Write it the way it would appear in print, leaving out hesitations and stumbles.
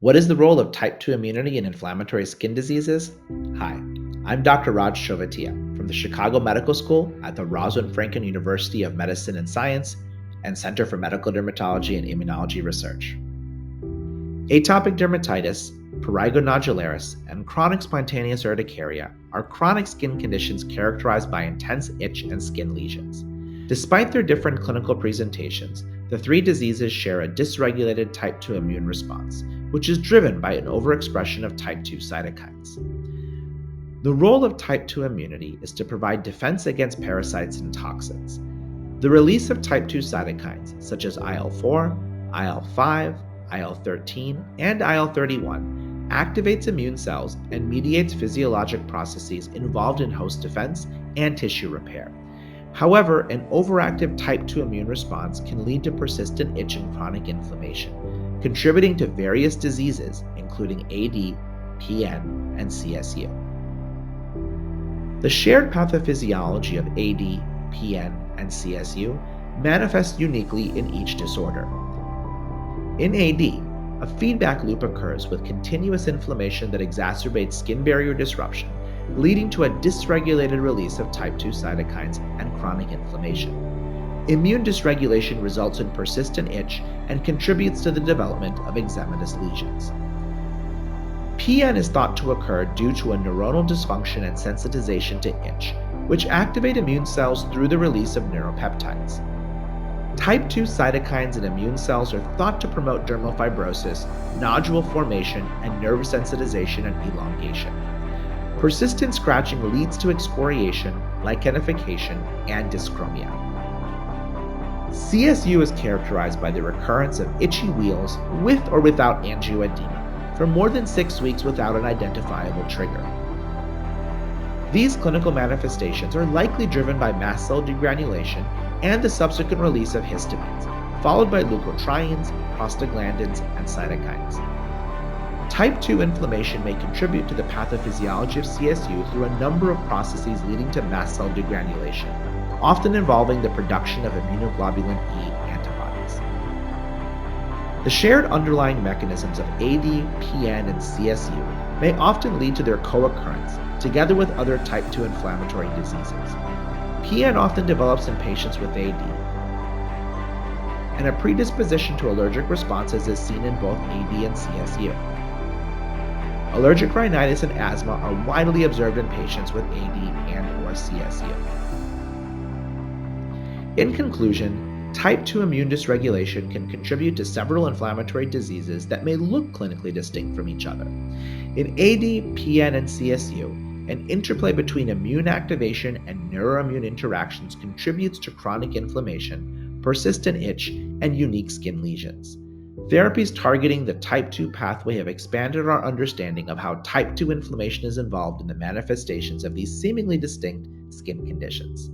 What is the role of type 2 immunity in inflammatory skin diseases? Hi, I'm Dr. Chovatiya from the Chicago Medical School at the Rosalind Franklin University of Medicine and Science and Center for Medical Dermatology and Immunology Research. Atopic dermatitis, prurigo nodularis, and chronic spontaneous urticaria are chronic skin conditions characterized by intense itch and skin lesions. Despite their different clinical presentations, the three diseases share a dysregulated type 2 immune response, which is driven by an overexpression of type 2 cytokines. The role of type 2 immunity is to provide defense against parasites and toxins. The release of type 2 cytokines, such as IL-4, IL-5, IL-13, and IL-31, activates immune cells and mediates physiologic processes involved in host defense and tissue repair. However, an overactive type 2 immune response can lead to persistent itch and chronic inflammation, contributing to various diseases, including AD, PN, and CSU. The shared pathophysiology of AD, PN, and CSU manifests uniquely in each disorder. In AD, a feedback loop occurs with continuous inflammation that exacerbates skin barrier disruption, leading to a dysregulated release of type 2 cytokines and chronic inflammation. Immune dysregulation results in persistent itch and contributes to the development of eczematous lesions. PN is thought to occur due to a neuronal dysfunction and sensitization to itch, which activate immune cells through the release of neuropeptides. Type 2 cytokines in immune cells are thought to promote dermal fibrosis, nodule formation, and nerve sensitization and elongation. Persistent scratching leads to excoriation, lichenification, and dyschromia. CSU is characterized by the recurrence of itchy wheals with or without angioedema for more than 6 weeks without an identifiable trigger. These clinical manifestations are likely driven by mast cell degranulation and the subsequent release of histamines, followed by leukotrienes, prostaglandins, and cytokines. Type 2 inflammation may contribute to the pathophysiology of CSU through a number of processes leading to mast cell degranulation, often involving the production of immunoglobulin E antibodies. The shared underlying mechanisms of AD, PN, and CSU may often lead to their co-occurrence, together with other type 2 inflammatory diseases. PN often develops in patients with AD, and a predisposition to allergic responses is seen in both AD and CSU. Allergic rhinitis and asthma are widely observed in patients with AD and/or CSU. In conclusion, type 2 immune dysregulation can contribute to several inflammatory diseases that may look clinically distinct from each other. In AD, PN, and CSU, an interplay between immune activation and neuroimmune interactions contributes to chronic inflammation, persistent itch, and unique skin lesions. Therapies targeting the type 2 pathway have expanded our understanding of how type 2 inflammation is involved in the manifestations of these seemingly distinct skin conditions.